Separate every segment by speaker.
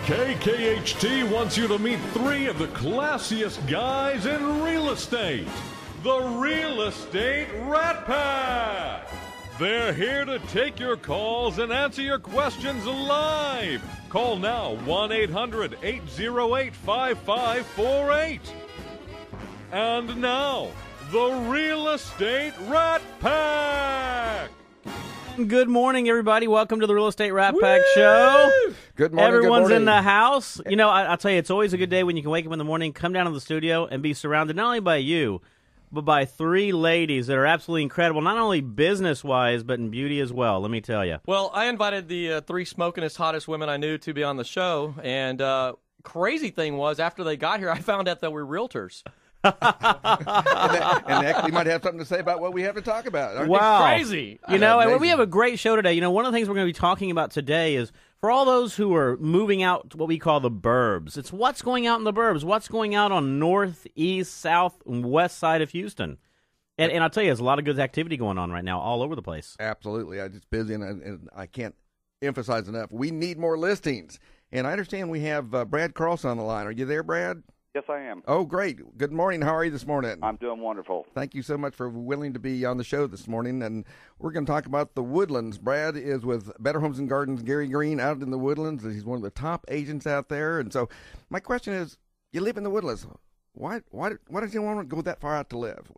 Speaker 1: KKHT wants you to meet three of the classiest guys in real estate. The Real Estate Rat Pack. They're here to take your calls and answer your questions live. Call now 1-800-808-5548. And now, the Real Estate Rat Pack.
Speaker 2: Good morning, everybody. Welcome to the Real Estate Rat Pack Show.
Speaker 3: Good morning.
Speaker 2: Everyone's
Speaker 3: good morning.
Speaker 2: in the house. You know, I'll tell you, it's always a good day when you can wake up in the morning, come down to the studio, and be surrounded not only by you, but by three ladies that are absolutely incredible, not only business-wise, but in beauty as well, let me tell you.
Speaker 4: Well, I invited the three smokingest, hottest women I knew to be on the show, and crazy thing was, after they got here, I found out that we're realtors.
Speaker 3: and actually might have something to say about what we have to talk about. Aren't
Speaker 2: Wow.
Speaker 4: It's crazy.
Speaker 2: You know, and
Speaker 3: amazing.
Speaker 2: we have a great show today. You know, one of the things we're going to be talking about today is for all those who are moving out to what we call the burbs. It's what's going out in the burbs, what's going out on north, east, south, and west side of Houston. And I'll tell you, there's a lot of good activity going on right now all over the place.
Speaker 3: Absolutely. I'm just busy, and I can't emphasize enough. We need more listings. And I understand we have Brad Carlson on the line. Are you there, Brad?
Speaker 5: Yes, I am.
Speaker 3: Oh, great. Good morning. How are you this morning?
Speaker 5: I'm doing wonderful.
Speaker 3: Thank you so much for willing to be on the show this morning. And we're going to talk about the Woodlands. Brad is with Better Homes and Gardens, Gary Green, out in the Woodlands. He's one of the top agents out there. And so my question is, you live in the Woodlands. Why don't you want to go that far out to live?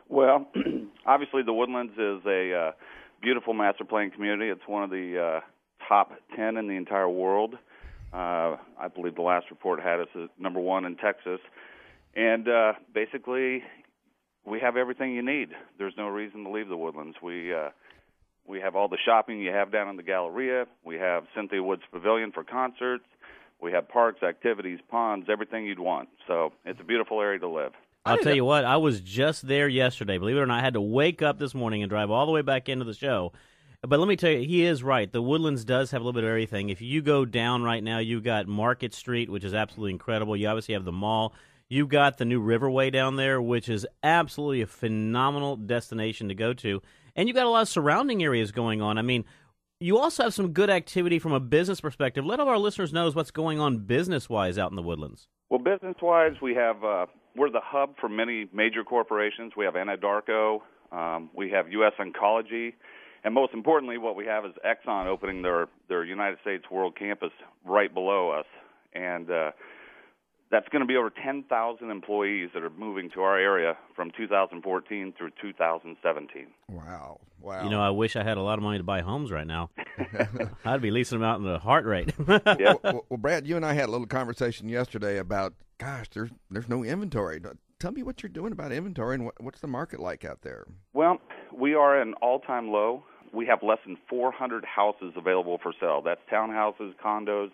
Speaker 5: Well, obviously the Woodlands is a beautiful master plan community. It's one of the top 10 in the entire world. I believe the last report had us at number 1 in Texas. And basically, we have everything you need. There's no reason to leave the Woodlands. We have all the shopping you have down in the Galleria. We have Cynthia Woods Pavilion for concerts. We have parks, activities, ponds, everything you'd want. So it's a beautiful area to live.
Speaker 2: I'll tell you what, I was just there yesterday. Believe it or not, I had to wake up this morning and drive all the way back into the show. But let me tell you, he is right. The Woodlands does have a little bit of everything. If you go down right now, you've got Market Street, which is absolutely incredible. You obviously have the mall. You've got the new Riverway down there, which is absolutely a phenomenal destination to go to. And you've got a lot of surrounding areas going on. I mean, you also have some good activity from a business perspective. Let all our listeners know what's going on business-wise out in the Woodlands.
Speaker 5: Well, business-wise, we have we're the hub for many major corporations. We have Anadarko. We have U.S. Oncology. And most importantly, what we have is Exxon opening their United States World Campus right below us. And that's going to be over 10,000 employees that are moving to our area from 2014 through 2017.
Speaker 3: Wow.
Speaker 2: You know, I wish I had a lot of money to buy homes right now. I'd be leasing them out in the heart rate.
Speaker 5: Yeah.
Speaker 3: Well, Brad, you and I had a little conversation yesterday about, gosh, there's no inventory. Tell me what you're doing about inventory and what's the market like out there?
Speaker 5: Well, we are at an all-time low. We have less than 400 houses available for sale. That's townhouses, condos,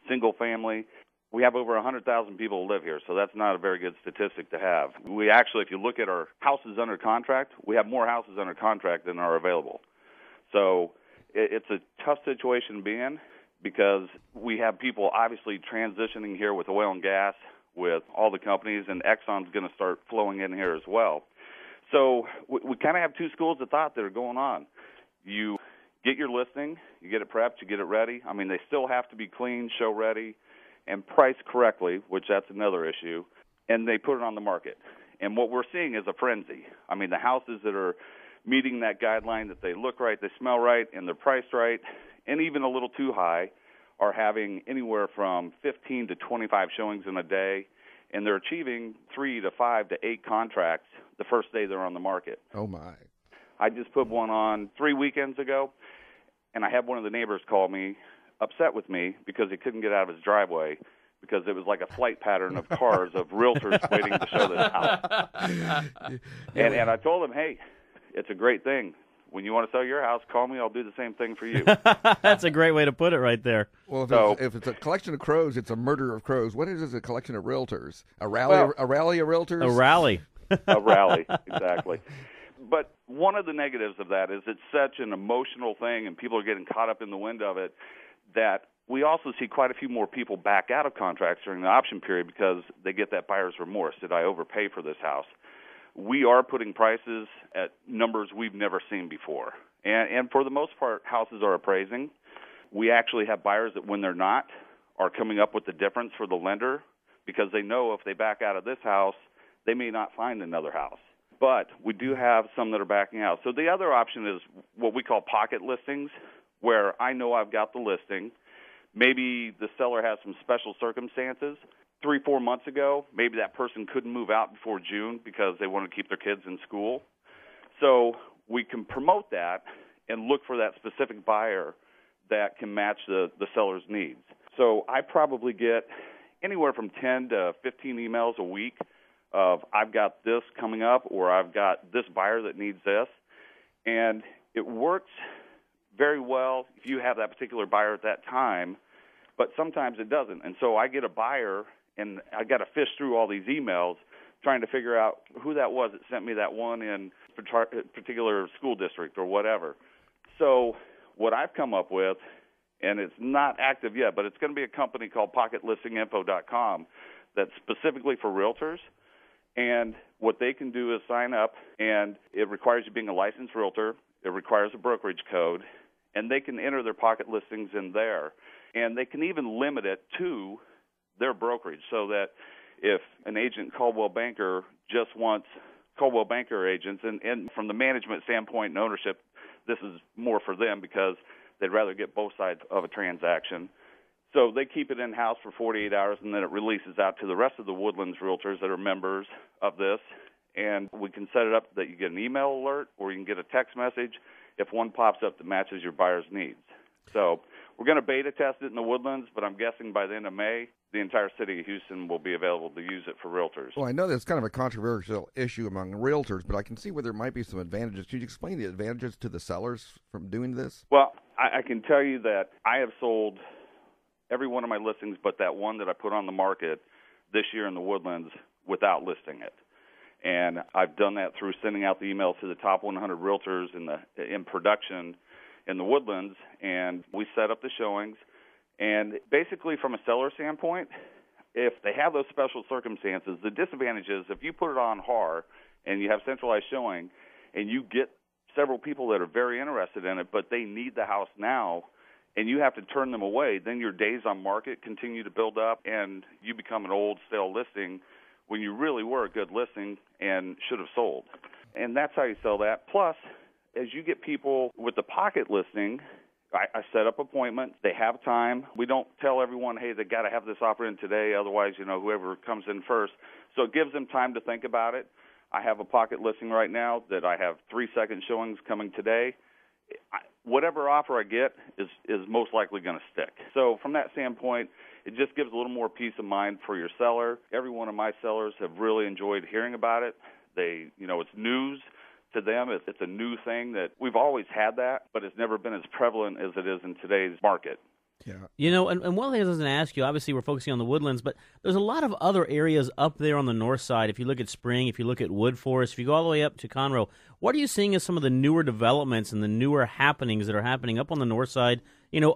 Speaker 5: single family. We have over 100,000 people who live here, so that's not a very good statistic to have. We actually, if you look at our houses under contract, we have more houses under contract than are available. So it's a tough situation to be in because we have people obviously transitioning here with oil and gas, with all the companies, and Exxon's going to start flowing in here as well. So we kind of have two schools of thought that are going on. You get your listing, you get it prepped, you get it ready. I mean, they still have to be clean, show ready, and priced correctly, which that's another issue, and they put it on the market. And what we're seeing is a frenzy. I mean, the houses that are meeting that guideline, that they look right, they smell right, and they're priced right, and even a little too high, are having anywhere from 15 to 25 showings in a day, and they're achieving 3 to 5 to 8 contracts the first day they're on the market.
Speaker 3: Oh, my.
Speaker 5: I just put one on 3 weekends ago, and I had one of the neighbors call me, upset with me, because he couldn't get out of his driveway because it was like a flight pattern of cars of realtors waiting to show this house. And I told him, hey, it's a great thing. When you want to sell your house, call me. I'll do the same thing for you.
Speaker 2: That's a great way to put it right there.
Speaker 3: Well,
Speaker 5: So-
Speaker 3: if it's a collection of crows, it's a murder of crows. What is a collection of realtors? A rally of realtors?
Speaker 2: A rally.
Speaker 5: A rally, exactly. But one of the negatives of that is it's such an emotional thing, and people are getting caught up in the wind of it, that we also see quite a few more people back out of contracts during the option period because they get that buyer's remorse. Did I overpay for this house? We are putting prices at numbers we've never seen before. And for the most part, houses are appraising. We actually have buyers that, when they're not, are coming up with the difference for the lender because they know if they back out of this house, they may not find another house. But we do have some that are backing out. So the other option is what we call pocket listings, where I know I've got the listing. Maybe the seller has some special circumstances. 3-4 months ago, maybe that person couldn't move out before June because they want to keep their kids in school. So we can promote that and look for that specific buyer that can match the seller's needs. So I probably get anywhere from 10 to 15 emails a week of I've got this coming up or I've got this buyer that needs this. And it works very well if you have that particular buyer at that time, but sometimes it doesn't. And so I get a buyer, and I got to fish through all these emails trying to figure out who that was that sent me that one in a particular school district or whatever. So what I've come up with, and it's not active yet, but it's going to be a company called PocketListingInfo.com that's specifically for realtors. And what they can do is sign up, and it requires you being a licensed realtor. It requires a brokerage code, and they can enter their pocket listings in there. And they can even limit it to their brokerage so that if an agent, Coldwell Banker, just wants Coldwell Banker agents, and from the management standpoint and ownership, this is more for them because they'd rather get both sides of a transaction. So they keep it in-house for 48 hours, and then it releases out to the rest of the Woodlands realtors that are members of this. And we can set it up that you get an email alert or you can get a text message if one pops up that matches your buyer's needs. So we're going to beta test it in the Woodlands, but I'm guessing by the end of May, the entire city of Houston will be available to use it for realtors.
Speaker 3: Well, I know that's kind of a controversial issue among realtors, but I can see where there might be some advantages. Could you explain the advantages to the sellers from doing this?
Speaker 5: Well, I can tell you that I have sold every one of my listings but that one that I put on the market this year in the Woodlands without listing it. And I've done that through sending out the emails to the top 100 realtors in production in the Woodlands, and we set up the showings. And basically, from a seller standpoint, if they have those special circumstances, the disadvantage is if you put it on HAR and you have centralized showing and you get several people that are very interested in it, but they need the house now, and you have to turn them away, then your days on market continue to build up, and you become an old, stale listing when you really were a good listing and should have sold. And that's how you sell that. Plus, as you get people with the pocket listing, I set up appointments. They have time. We don't tell everyone, hey, they got to have this offer in today, otherwise, whoever comes in first. So it gives them time to think about it. I have a pocket listing right now that I have 3-second showings coming today. Whatever offer I get is most likely going to stick. So from that standpoint, it just gives a little more peace of mind for your seller. Every one of my sellers have really enjoyed hearing about it. It's news to them. It's a new thing that we've always had that, but it's never been as prevalent as it is in today's market.
Speaker 2: Yeah. And one of the things I was going to ask you, obviously we're focusing on the Woodlands, but there's a lot of other areas up there on the north side. If you look at Spring, if you look at Wood Forest, if you go all the way up to Conroe, what are you seeing as some of the newer developments and the newer happenings that are happening up on the north side,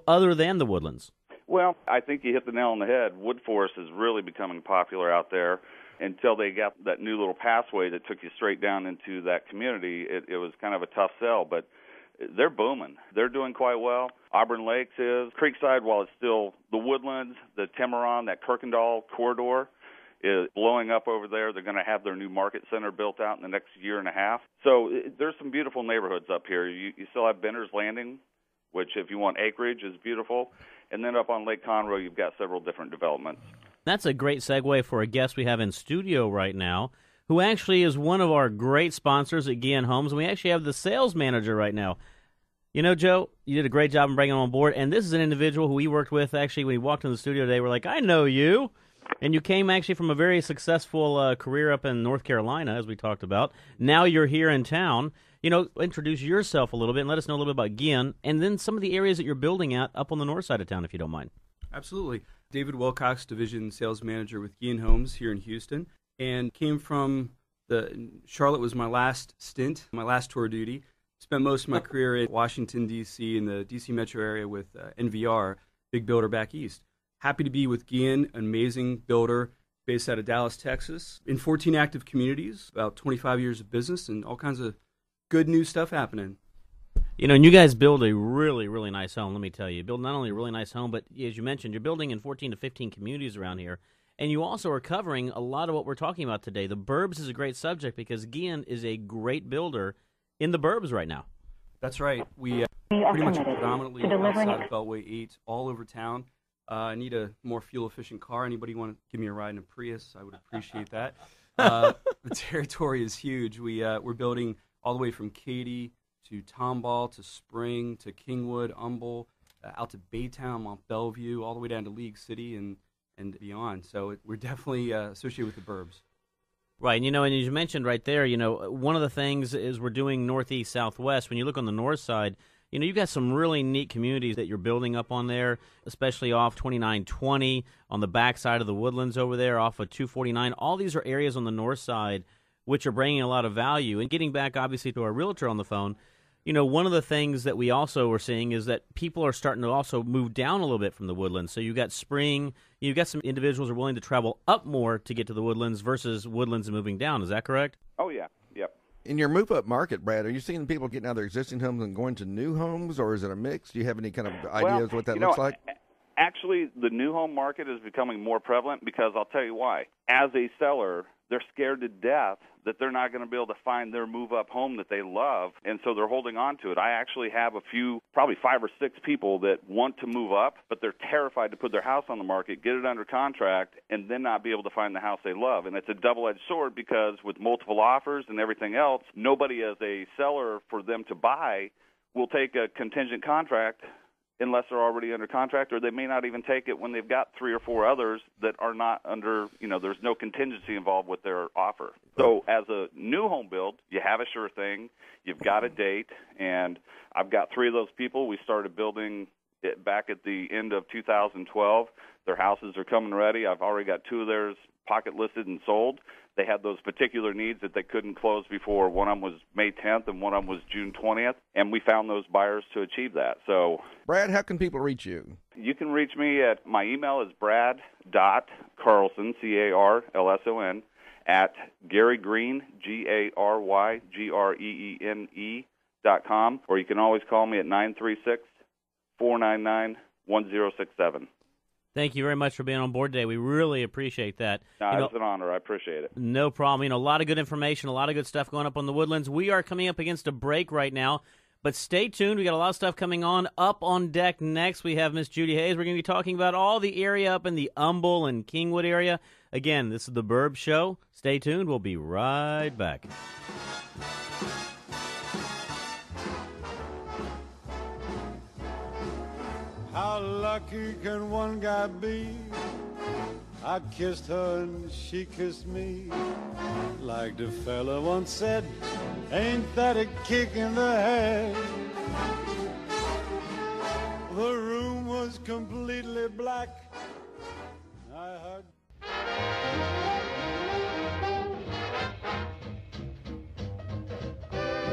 Speaker 2: other than the Woodlands?
Speaker 5: Well, I think you hit the nail on the head. Wood Forest is really becoming popular out there. Until they got that new little pathway that took you straight down into that community, it was kind of a tough sell, but they're booming. They're doing quite well. Auburn Lakes is. Creekside, while it's still the Woodlands, the Tiburon, that Kirkendall corridor is blowing up over there. They're going to have their new market center built out in the next year and a half. So there's some beautiful neighborhoods up here. You still have Benner's Landing, which if you want acreage is beautiful. And then up on Lake Conroe, you've got several different developments.
Speaker 2: That's a great segue for a guest we have in studio right now, who actually is one of our great sponsors at Guillen Homes, and we actually have the sales manager right now. Joe, you did a great job in bringing him on board, and this is an individual who we worked with, actually, when he walked in the studio today. We're like, I know you, and you came actually from a very successful career up in North Carolina, as we talked about. Now you're here in town. Introduce yourself a little bit and let us know a little bit about Guillen, and then some of the areas that you're building at up on the north side of town, if you don't mind.
Speaker 6: Absolutely. David Wilcox, Division Sales Manager with Guillen Homes here in Houston, and came from Charlotte was my last stint, my last tour duty. Spent most of my career in Washington, D.C., in the D.C. metro area with NVR, big builder back east. Happy to be with Guillen, an amazing builder based out of Dallas, Texas, in 14 active communities, about 25 years of business, and all kinds of good new stuff happening.
Speaker 2: You know, and you guys build a really, really nice home, let me tell you. You build not only a really nice home, but as you mentioned, you're building in 14 to 15 communities around here. And you also are covering a lot of what we're talking about today. The burbs is a great subject because Guillen is a great builder in the burbs right now.
Speaker 6: That's right. We pretty much predominantly outside of Beltway 8, all over town. I need a more fuel-efficient car. Anybody want to give me a ride in a Prius? I would appreciate that. The territory is huge. We're building all the way from Katy to Tomball to Spring to Kingwood, Humble, out to Baytown, Mont Bellevue, all the way down to League City and beyond. So we're definitely associated with the burbs.
Speaker 2: Right, and and as you mentioned right there, one of the things is we're doing northeast, southwest. When you look on the north side, you've got some really neat communities that you're building up on there, especially off 2920, on the back side of the Woodlands over there, off of 249. All these are areas on the north side which are bringing a lot of value. And getting back, obviously, to our realtor on the phone, one of the things that we also are seeing is that people are starting to also move down a little bit from the Woodlands. So you've got Spring, you've got some individuals who are willing to travel up more to get to the Woodlands versus Woodlands and moving down. Is that correct?
Speaker 5: Oh, yeah. Yep.
Speaker 3: In your move-up market, Brad, are you seeing people getting out of their existing homes and going to new homes, or is it a mix? Do you have any kind of ideas what that looks like?
Speaker 5: Actually, the new home market is becoming more prevalent because I'll tell you why. As a seller, they're scared to death that they're not going to be able to find their move-up home that they love, and so they're holding on to it. I actually have a few, probably 5 or 6 people that want to move up, but they're terrified to put their house on the market, get it under contract, and then not be able to find the house they love. And it's a double-edged sword because with multiple offers and everything else, nobody as a seller for them to buy will take a contingent contract unless they're already under contract, or they may not even take it when they've got 3 or 4 others that are not under, there's no contingency involved with their offer. So as a new home build, you have a sure thing, you've got a date, and I've got 3 of those people. We started building it back at the end of 2012. Their houses are coming ready. I've already got 2 of theirs pocket listed and sold. They had those particular needs that they couldn't close before. One of them was May 10th and one of them was June 20th, and we found those buyers to achieve that. So,
Speaker 3: Brad, how can people reach you?
Speaker 5: You can reach me at, my email is brad.carlson, C-A-R-L-S-O-N, at Gary Green, GaryGreene.com, or you can always call me at 936-499-1067.
Speaker 2: Thank you very much for being on board today. We really appreciate that.
Speaker 5: No, it's an honor. I appreciate it.
Speaker 2: No problem. A lot of good information, a lot of good stuff going up on the Woodlands. We are coming up against a break right now, but stay tuned. We got a lot of stuff coming on. Up on deck next, we have Miss Judy Hayes. We're going to be talking about all the area up in the Humble and Kingwood area. Again, this is the Burb Show. Stay tuned. We'll be right back.
Speaker 7: How lucky can one guy be? I kissed her and she kissed me. Like the fella once said, ain't that a kick in the head? The room was completely black. I heard...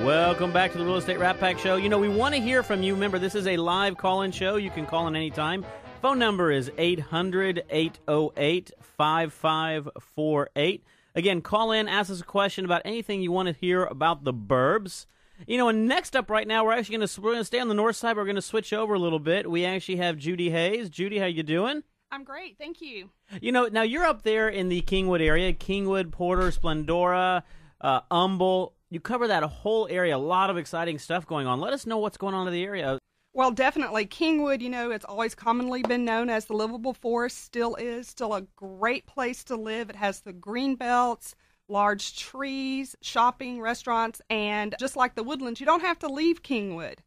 Speaker 2: Welcome back to the Real Estate Rat Pack Show. We want to hear from you. Remember, this is a live call-in show. You can call in anytime. Phone number is 800-808-5548. Again, call in, ask us a question about anything you want to hear about the burbs. And next up right now, we're actually going to stay on the north side. We're going to switch over a little bit. We actually have Judy Hayes. Judy, how you doing?
Speaker 8: I'm great, thank you.
Speaker 2: Now you're up there in the Kingwood area, Kingwood, Porter, Splendora, Humble. You cover that whole area, a lot of exciting stuff going on. Let us know what's going on in the area.
Speaker 8: Well, definitely. Kingwood, it's always commonly been known as the livable forest, still is, still a great place to live. It has the green belts, large trees, shopping, restaurants, and just like the Woodlands, you don't have to leave Kingwood.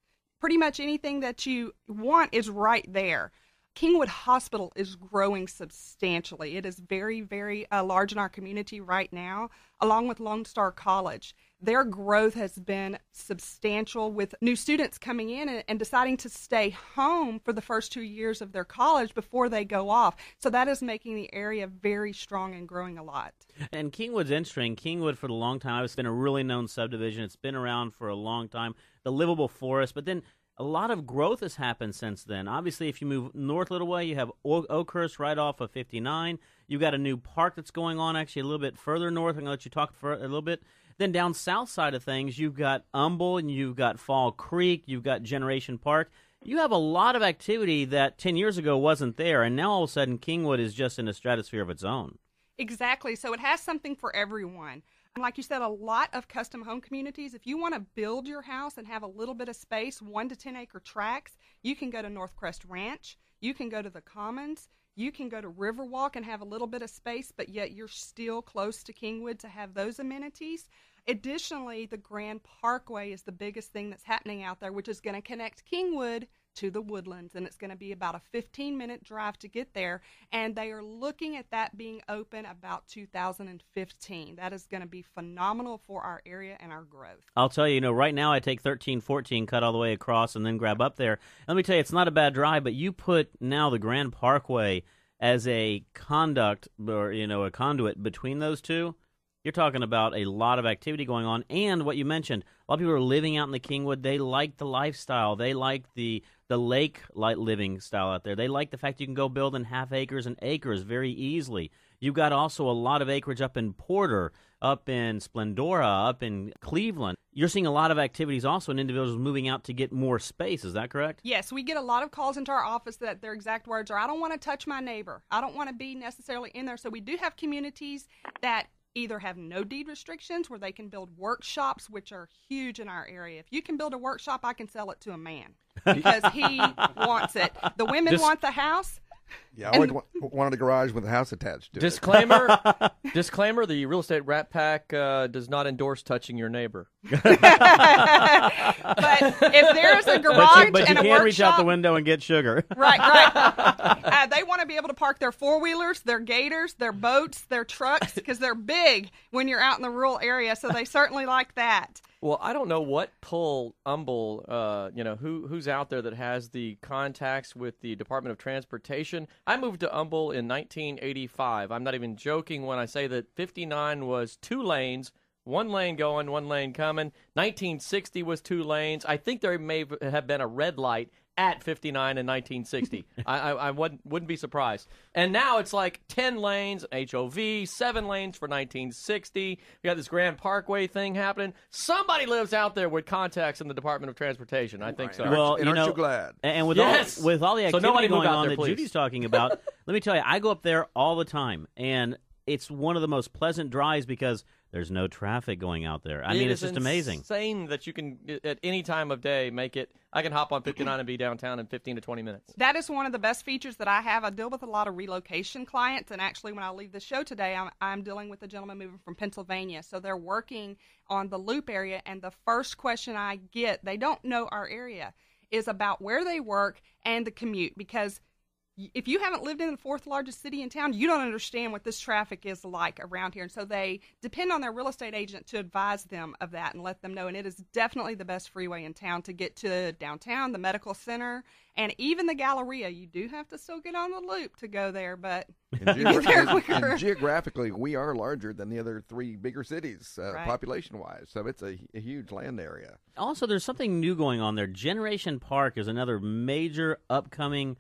Speaker 8: Pretty much anything that you want is right there. Kingwood Hospital is growing substantially. It is very, very large in our community right now, along with Lone Star College. Their growth has been substantial with new students coming in and deciding to stay home for the first 2 years of their college before they go off. So that is making the area very strong and growing a lot.
Speaker 2: And Kingwood's interesting. Kingwood, for a long time, it's been a really known subdivision. It's been around for a long time, the livable forest. But then a lot of growth has happened since then. Obviously, if you move north a little way, you have Oakhurst right off of 59. You've got a new park that's going on actually a little bit further north. I'm going to let you talk for a little bit. Then down south side of things, you've got Humble and you've got Fall Creek, you've got Generation Park. You have a lot of activity that 10 years ago wasn't there, and now all of a sudden Kingwood is just in a stratosphere of its own.
Speaker 8: Exactly. So it has something for everyone. And like you said, a lot of custom home communities, if you want to build your house and have a little bit of space, 1 to 10 acre tracts, you can go to Northcrest Ranch, you can go to the Commons, you can go to Riverwalk and have a little bit of space, but yet you're still close to Kingwood to have those amenities. Additionally, the Grand Parkway is the biggest thing that's happening out there, which is going to connect Kingwood to the Woodlands, and it's going to be about a 15-minute drive to get there, and they are looking at that being open about 2015. That is going to be phenomenal for our area and our growth.
Speaker 2: I'll tell you, right now I take 1314, cut all the way across, and then grab up there. Let me tell you, it's not a bad drive, but you put now the Grand Parkway as a conduct or, a conduit between those two. You're talking about a lot of activity going on, and what you mentioned, a lot of people are living out in the Kingwood. They like the lifestyle. They like the lake living style out there. They like the fact you can go build in half acres and acres very easily. You've got also a lot of acreage up in Porter, up in Splendora, up in Cleveland. You're seeing a lot of activities also in individuals moving out to get more space. Is that correct?
Speaker 8: Yes, we get a lot of calls into our office that their exact words are, I don't want to touch my neighbor. I don't want to be necessarily in there. So we do have communities that either have no deed restrictions where they can build workshops, which are huge in our area. If you can build a workshop, I can sell it to a man because he wants it. The women want the house.
Speaker 3: Yeah, I always wanted a garage with a house attached to
Speaker 4: Disclaimer, the Real Estate Rat Pack does not endorse touching your neighbor.
Speaker 8: But if there's a garage
Speaker 2: but you
Speaker 8: and a
Speaker 2: can
Speaker 8: workshop,
Speaker 2: reach out the window and get sugar.
Speaker 8: Right. They want to be able to park their four-wheelers, their gators, their boats, their trucks, because they're big when you're out in the rural area, so they certainly like that.
Speaker 4: Well, I don't know what pull Humble, who's out there that has the contacts with the Department of Transportation. I moved to Humble in 1985. I'm not even joking when I say that 59 was 2 lanes, 1 lane going, 1 lane coming. 1960 was 2 lanes. I think there may have been a red light at 59 in 1960. I wouldn't be surprised. And now it's like 10 lanes, HOV, 7 lanes for 1960. We got this Grand Parkway thing happening. Somebody lives out there with contacts in the Department of Transportation. I think so.
Speaker 2: Well,
Speaker 3: and aren't you glad?
Speaker 2: And with
Speaker 4: Yes.
Speaker 2: all the
Speaker 4: So
Speaker 2: activity
Speaker 4: nobody move
Speaker 2: going
Speaker 4: out
Speaker 2: on
Speaker 4: there,
Speaker 2: that
Speaker 4: please.
Speaker 2: Judy's talking about, let me tell you, I go up there all the time, and it's one of the most pleasant drives because there's no traffic going out there. I mean, it's just amazing.
Speaker 4: It's insane that you can, at any time of day, make it. I can hop on 59 and be downtown in 15 to 20 minutes.
Speaker 8: That is one of the best features that I have. I deal with a lot of relocation clients, and actually when I leave the show today, I'm dealing with a gentleman moving from Pennsylvania. So they're working on the Loop area, and the first question I get, they don't know our area, is about where they work and the commute, because if you haven't lived in the 4th largest city in town, you don't understand what this traffic is like around here. And so they depend on their real estate agent to advise them of that and let them know. And it is definitely the best freeway in town to get to downtown, the medical center, and even the Galleria. You do have to still get on the Loop to go there, but
Speaker 3: And geographically, we are larger than the other 3 bigger cities,
Speaker 8: Right.
Speaker 3: population-wise. So it's a huge land area.
Speaker 2: Also, there's something new going on there. Generation Park is another major upcoming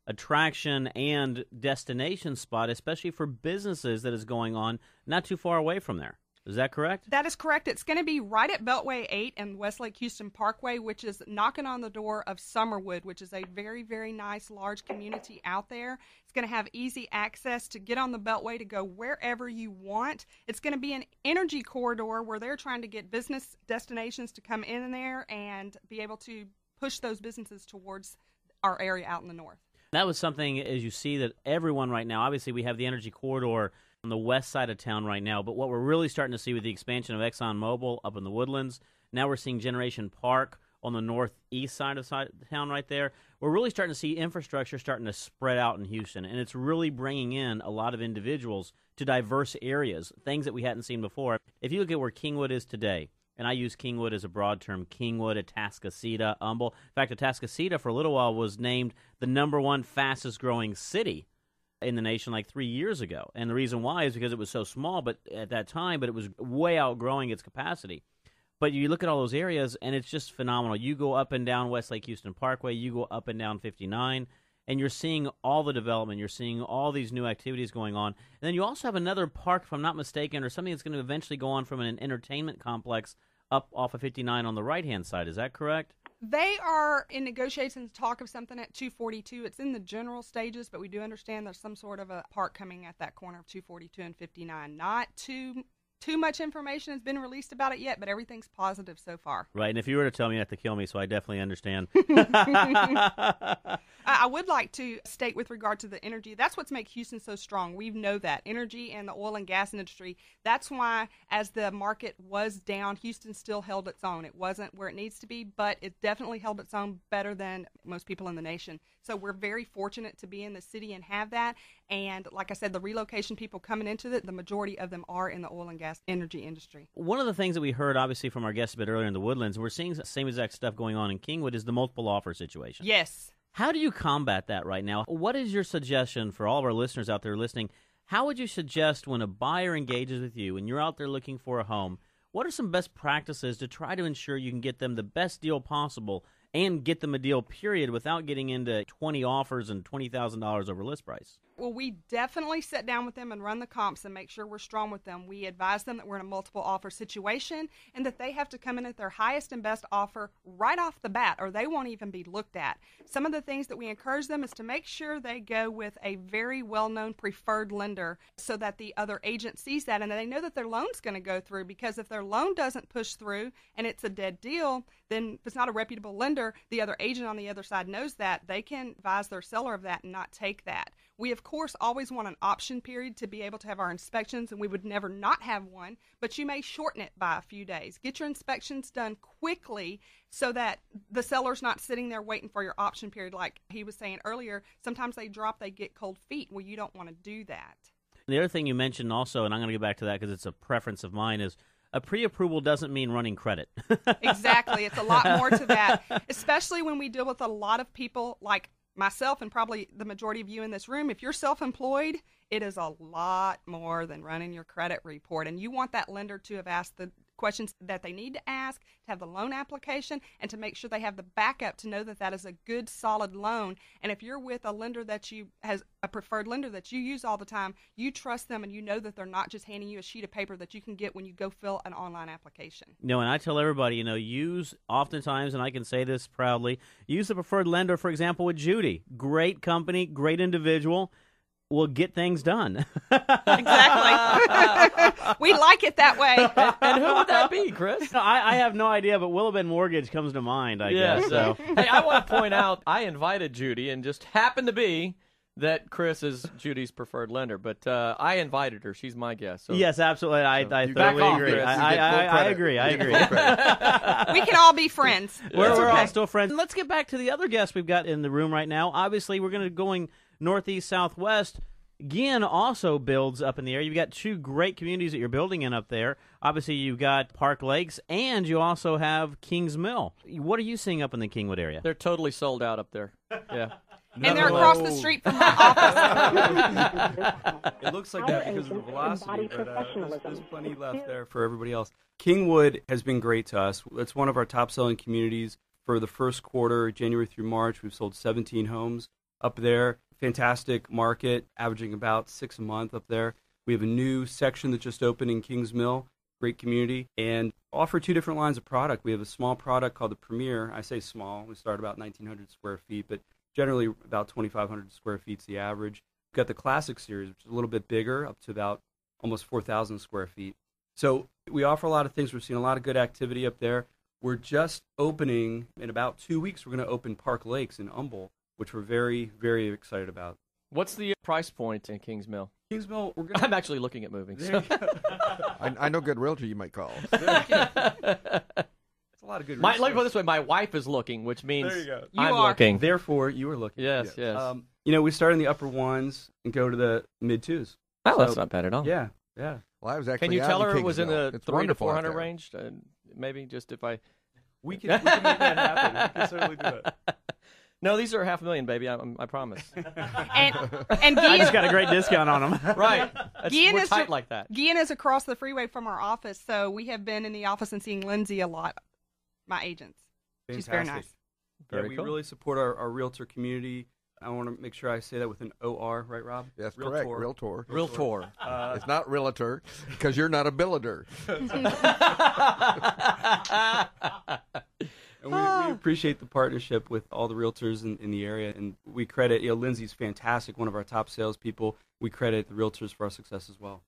Speaker 2: attraction and destination spot, especially for businesses, that is going on not too far away from there. Is that correct?
Speaker 8: that is correct. It's going to be right at Beltway 8 and Westlake Houston Parkway, which is knocking on the door of Summerwood, which is a very, very nice, large community out there. It's going to have easy access to get on the Beltway to go wherever you want. It's going to be an energy corridor where they're trying to get business destinations to come in there and be able to push those businesses towards our area out in the north.
Speaker 2: That was something, as you see, that everyone right now, obviously we have the energy corridor on the west side of town right now, but what we're really starting to see with the expansion of ExxonMobil up in the Woodlands, now we're seeing Generation Park on the northeast side of town right there. We're really starting to see infrastructure starting to spread out in Houston, and it's really bringing in a lot of individuals to diverse areas, things that we hadn't seen before. If you look at where Kingwood is today, and I use Kingwood as a broad term, Kingwood, Atascocita, Humble. In fact, Atascocita for a little while was named the #1 fastest growing city in the nation like 3 years ago. And the reason why is because it was so small but at that time, but it was way outgrowing its capacity. But you look at all those areas, and it's just phenomenal. You go up and down Westlake Houston Parkway, you go up and down 59, and you're seeing all the development. You're seeing all these new activities going on. And then you also have another park, if I'm not mistaken, or something that's going to eventually go on from an entertainment complex up off of 59 on the right-hand side. Is that correct?
Speaker 8: They are in negotiations, talk of something at 242. It's in the general stages, but we do understand there's some sort of a park coming at that corner of 242 and 59. Not too much information has been released about it yet, but everything's positive so far.
Speaker 2: Right, and if you were to tell me, you have to kill me, so I definitely understand.
Speaker 8: I would like to state with regard to the energy, that's what makes Houston so strong. We know that. Energy and the oil and gas industry, that's why as the market was down, Houston still held its own. It wasn't where it needs to be, but it definitely held its own better than most people in the nation. So we're very fortunate to be in the city and have that. And like I said, the relocation people coming into it, the majority of them are in the oil and gas energy industry.
Speaker 2: One of the things that we heard, obviously, from our guests a bit earlier in the Woodlands, we're seeing the same exact stuff going on in Kingwood, is the multiple offer situation.
Speaker 8: Yes.
Speaker 2: How do you combat that right now? What is your suggestion for all of our listeners out there listening? How would you suggest when a buyer engages with you and you're out there looking for a home, what are some best practices to try to ensure you can get them the best deal possible and get them a deal, period, without getting into 20 offers and $20,000 over list price?
Speaker 8: Well, we definitely sit down with them and run the comps and make sure we're strong with them. We advise them that we're in a multiple offer situation and that they have to come in at their highest and best offer right off the bat, or they won't even be looked at. Some of the things that we encourage them is to make sure they go with a very well-known preferred lender so that the other agent sees that and they know that their loan's going to go through, because if their loan doesn't push through and it's a dead deal, then if it's not a reputable lender, the other agent on the other side knows that. They can advise their seller of that and not take that. We, of course, always want an option period to be able to have our inspections, and we would never not have one, but you may shorten it by a few days. Get your inspections done quickly so that the seller's not sitting there waiting for your option period. Like he was saying earlier, sometimes they get cold feet. Well, you don't want to do that.
Speaker 2: The other thing you mentioned also, and I'm going to get back to that because it's a preference of mine, is a pre-approval doesn't mean running credit.
Speaker 8: Exactly. It's a lot more to that, especially when we deal with a lot of people like myself and probably the majority of you in this room. If you're self-employed, it is a lot more than running your credit report. And you want that lender to have asked the questions that they need to ask, to have the loan application, and to make sure they have the backup to know that that is a good, solid loan. And if you're with a lender that has a preferred lender that you use all the time, you trust them and you know that they're not just handing you a sheet of paper that you can get when you go fill an online application.
Speaker 2: No, and I tell everybody, use oftentimes, and I can say this proudly, use the preferred lender, for example, with Judy. Great company, great individual. Will get things done.
Speaker 8: Exactly. We like it that way.
Speaker 4: And who would that be, Chris?
Speaker 2: I have no idea, but Willowbend Mortgage comes to mind, I guess. So.
Speaker 4: Hey, I want to point out, I invited Judy, and just happened to be that Chris is Judy's preferred lender. But I invited her. She's my guest. So.
Speaker 2: Yes, absolutely. I totally agree. I agree.
Speaker 8: We can all be friends.
Speaker 2: We're all still friends. Let's get back to the other guests we've got in the room right now. Obviously, we're going to going northeast, southwest. Guillen also builds up in the area. You've got two great communities that you're building in up there. Obviously, you've got Park Lakes, and you also have Kings Mill. What are you seeing up in the Kingwood area?
Speaker 4: They're totally sold out up there. Yeah.
Speaker 8: And they're across the street from my office.
Speaker 6: It looks like that because of the velocity, but there's plenty left there for everybody else. Kingwood has been great to us. It's one of our top-selling communities. For the first quarter, January through March, we've sold 17 homes up there. Fantastic market, averaging about 6 a month up there. We have a new section that just opened in Kings Mill, great community, and offer two different lines of product. We have a small product called the Premier. I say small. We start about 1,900 square feet, but generally about 2,500 square feet is the average. We've got the Classic Series, which is a little bit bigger, up to about almost 4,000 square feet. So we offer a lot of things. We're seeing a lot of good activity up there. We're just opening, in about 2 weeks, we're going to open Park Lakes in Humble, which we're very, very excited about.
Speaker 4: What's the price point in Kings Mill?
Speaker 6: Kings Mill,
Speaker 4: I'm actually looking at moving. So.
Speaker 3: I know a good realtor you might call.
Speaker 6: It's a lot of good
Speaker 4: let me put it this way. My wife is looking, which means
Speaker 6: there you go.
Speaker 4: I'm looking.
Speaker 6: Therefore, you are looking.
Speaker 4: Yes.
Speaker 6: We start in the upper ones and go to the mid twos.
Speaker 4: Oh, that's not bad at all.
Speaker 6: Yeah.
Speaker 3: Well, I was actually
Speaker 4: Can you tell her it was in the
Speaker 3: it's
Speaker 4: 300 to 400
Speaker 3: there.
Speaker 4: range? Maybe just if I...
Speaker 6: We can make that happen. We can certainly do it.
Speaker 4: No, these are $500,000, baby. I promise.
Speaker 8: And
Speaker 2: I just got a great discount on them.
Speaker 4: Right. We're
Speaker 8: is
Speaker 4: tight like that.
Speaker 8: Guillen is across the freeway from our office, so we have been in the office and seeing Lindsay a lot, my agents.
Speaker 6: Fantastic.
Speaker 8: She's very nice.
Speaker 6: We really support our realtor community. I want to make sure I say that with an O-R, right, Rob?
Speaker 3: Yes,
Speaker 6: Realtor.
Speaker 3: correct. Realtor.
Speaker 4: Realtor.
Speaker 3: It's not realtor because you're not a billiter.
Speaker 6: And we appreciate the partnership with all the realtors in the area, and we credit, Lindsay's fantastic, one of our top salespeople. We credit the realtors for our success as well.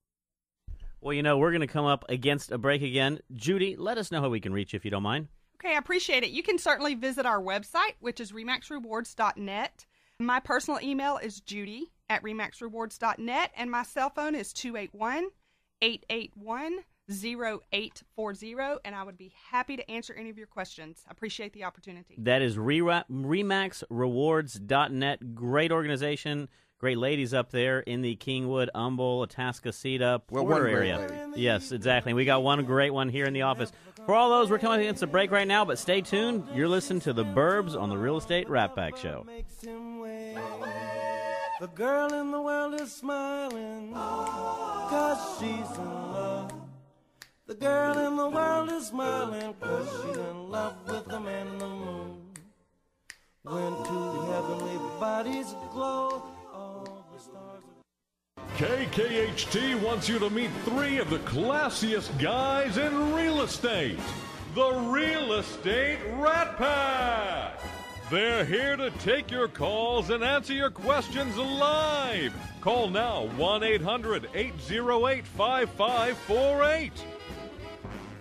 Speaker 2: Well, we're going to come up against a break again. Judy, let us know how we can reach you if you don't mind.
Speaker 8: Okay, I appreciate it. You can certainly visit our website, which is remaxrewards.net. My personal email is judy@remaxrewards.net, and my cell phone is 281-881-0840, and I would be happy to answer any of your questions. I appreciate the opportunity.
Speaker 2: That is remaxrewards.net. Great organization. Great ladies up there in the Kingwood, Humble, Atascocita, Porter area. Yes, exactly. We got one great one here in the office. For all those, we're coming against a break right now, but stay tuned. You're listening to The Burbs on the Real Estate Rat Pack Show.
Speaker 9: The girl in the world is smiling 'cause she's in love. The girl in the world is smiling 'cause she's in love with the man in the moon. When two heavenly bodies glow, all the stars are...
Speaker 1: KKHT wants you to meet 3 of the classiest guys in real estate. The Real Estate Rat Pack. They're here to take your calls and answer your questions live. Call now, 1-800-808-5548.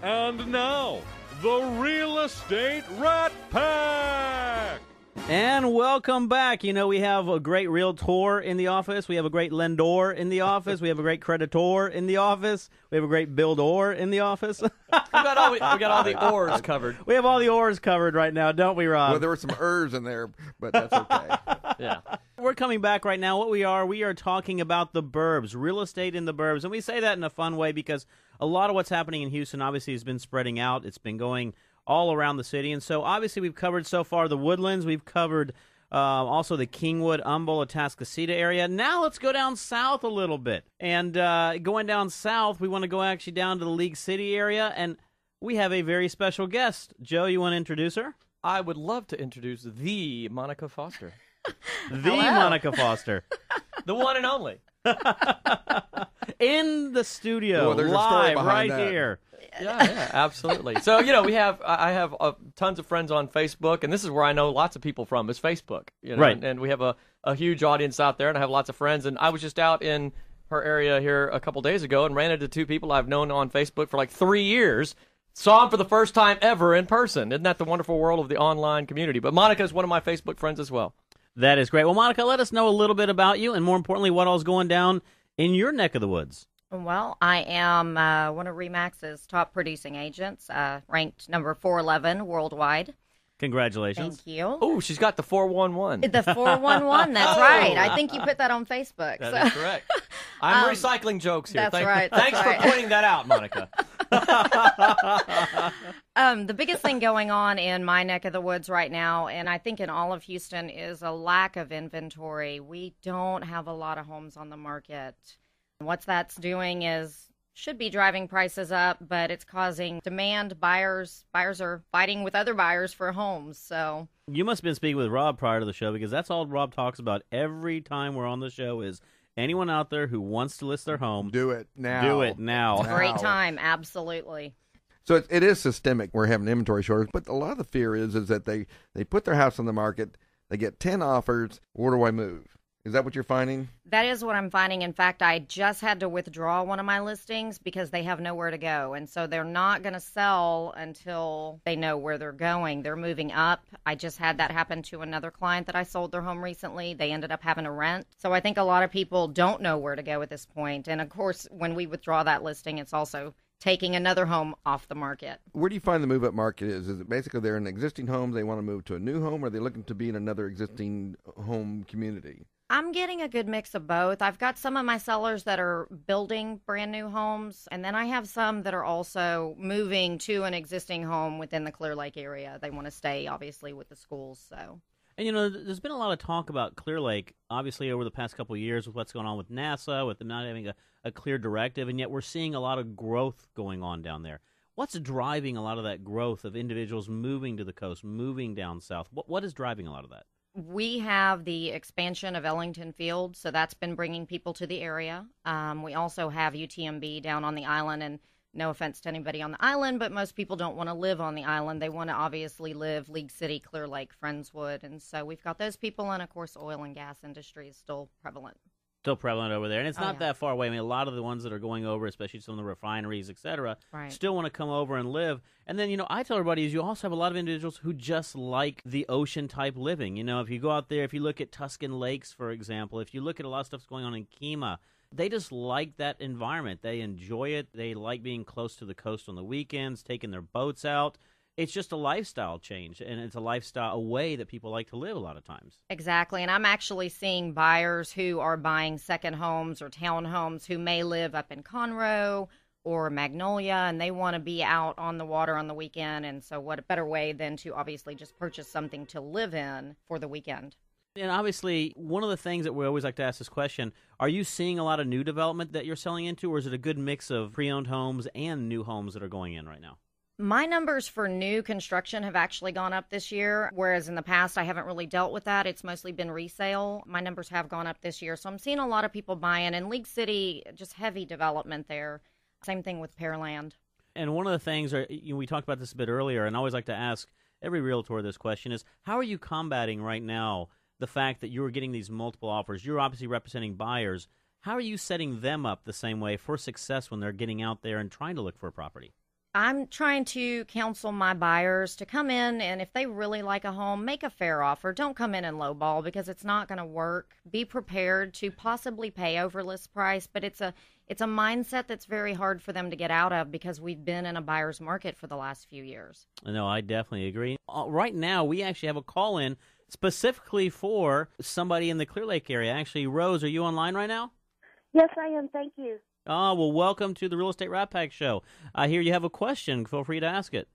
Speaker 1: And now, the Real Estate Rat Pack.
Speaker 2: And welcome back. We have a great realtor in the office. We have a great lendor in the office. We have a great creditor in the office. We have a great buildor in the office.
Speaker 4: We got all the ors covered.
Speaker 2: We have all the ors covered right now, don't we, Rob?
Speaker 3: Well, there were some ers in there, but that's okay.
Speaker 4: Yeah.
Speaker 2: We're coming back right now. We are talking about the burbs, real estate in the burbs. And we say that in a fun way because a lot of what's happening in Houston obviously has been spreading out. It's been going all around the city. And so obviously we've covered so far the Woodlands. We've covered also the Kingwood, Humble, Atascocita area. Now let's go down south a little bit. And going down south, we want to go actually down to the League City area. And we have a very special guest. Joe, you want to introduce her?
Speaker 4: I would love to introduce the Monica Foster.
Speaker 2: The Monica Foster.
Speaker 4: The one and only.
Speaker 2: In the studio,
Speaker 3: Well, there's a story
Speaker 2: live,
Speaker 3: behind
Speaker 2: right
Speaker 3: that.
Speaker 2: here.
Speaker 4: Yeah, absolutely. So, I have tons of friends on Facebook, and this is where I know lots of people from, is Facebook.
Speaker 2: Right.
Speaker 4: And we have a huge audience out there, and I have lots of friends. And I was just out in her area here a couple days ago and ran into 2 people I've known on Facebook for like 3 years. Saw them for the first time ever in person. Isn't that the wonderful world of the online community? But Monica is one of my Facebook friends as well.
Speaker 2: That is great. Well, Monica, let us know a little bit about you, and more importantly, what all's going down in your neck of the woods.
Speaker 10: Well, I am one of RE/MAX's top producing agents, ranked number 411 worldwide.
Speaker 2: Congratulations.
Speaker 10: Thank you.
Speaker 4: Oh, she's got the 411.
Speaker 10: The 411, that's right. I think you put that on Facebook.
Speaker 4: That is correct. I'm recycling jokes here.
Speaker 10: That's right. That's
Speaker 4: Thanks
Speaker 10: right.
Speaker 4: for pointing that out, Monica.
Speaker 10: The biggest thing going on in my neck of the woods right now, and I think in all of Houston, is a lack of inventory. We don't have a lot of homes on the market. What that's doing should be driving prices up, but it's causing demand. Buyers are fighting with other buyers for homes. So
Speaker 2: You must have been speaking with Rob prior to the show, because that's all Rob talks about every time we're on the show is anyone out there who wants to list their home.
Speaker 3: Do it now.
Speaker 2: Do it now.
Speaker 10: great time, absolutely.
Speaker 3: So it is systemic. We're having inventory shortage, but a lot of the fear is that they put their house on the market, they get 10 offers. Where do I move? Is that what you're finding?
Speaker 10: That is what I'm finding. In fact, I just had to withdraw one of my listings because they have nowhere to go. And so they're not going to sell until they know where they're going. They're moving up. I just had that happen to another client that I sold their home recently. They ended up having to rent. So I think a lot of people don't know where to go at this point. And of course, when we withdraw that listing, it's also taking another home off the market.
Speaker 3: Where do you find the move-up market is? Is it basically they're in an existing home, they want to move to a new home, or are they looking to be in another existing home community?
Speaker 10: I'm getting a good mix of both. I've got some of my sellers that are building brand new homes, and then I have some that are also moving to an existing home within the Clear Lake area. They want to stay, obviously, with the schools. So,
Speaker 2: And, there's been a lot of talk about Clear Lake, obviously, over the past couple of years with what's going on with NASA, with them not having a clear directive, and yet we're seeing a lot of growth going on down there. What's driving a lot of that growth of individuals moving to the coast, moving down south? What is driving a lot of that?
Speaker 10: We have the expansion of Ellington Field, so that's been bringing people to the area. We also have UTMB down on the island, and no offense to anybody on the island, but most people don't want to live on the island. They want to obviously live League City, Clear Lake, Friendswood, and so we've got those people, and of course oil and gas industry is still prevalent.
Speaker 2: Still prevalent over there, and it's not
Speaker 10: yeah.
Speaker 2: that far away. I mean, a lot of the ones that are going over, especially some of the refineries, et cetera,
Speaker 10: Right.
Speaker 2: still want to come over and live. And then, I tell everybody is you also have a lot of individuals who just like the ocean-type living. If you go out there, if you look at Tuscan Lakes, for example, if you look at a lot of stuff that's going on in Kemah, they just like that environment. They enjoy it. They like being close to the coast on the weekends, taking their boats out. It's just a lifestyle change, and it's a lifestyle, a way that people like to live a lot of times.
Speaker 10: Exactly, and I'm actually seeing buyers who are buying second homes or townhomes who may live up in Conroe or Magnolia, and they want to be out on the water on the weekend, and so what a better way than to obviously just purchase something to live in for the weekend.
Speaker 2: And obviously, one of the things that we always like to ask this question, are you seeing a lot of new development that you're selling into, or is it a good mix of pre-owned homes and new homes that are going in right now?
Speaker 10: My numbers for new construction have actually gone up this year, whereas in the past I haven't really dealt with that. It's mostly been resale. My numbers have gone up this year, so I'm seeing a lot of people buying. In League City, just heavy development there. Same thing with Pearland.
Speaker 2: And one of the things, we talked about this a bit earlier, and I always like to ask every realtor this question is, how are you combating right now the fact that you're getting these multiple offers? You're obviously representing buyers. How are you setting them up the same way for success when they're getting out there and trying to look for a property?
Speaker 10: I'm trying to counsel my buyers to come in, and if they really like a home, make a fair offer. Don't come in and lowball because it's not going to work. Be prepared to possibly pay over list price, but it's a mindset that's very hard for them to get out of because we've been in a buyer's market for the last few years.
Speaker 2: No, I definitely agree. Right now, we actually have a call-in specifically for somebody in the Clear Lake area. Actually, Rose, are you online right now?
Speaker 11: Yes, I am. Thank you.
Speaker 2: Oh, well, welcome to the Real Estate Rat Pack Show. I hear you have a question. Feel free to ask it.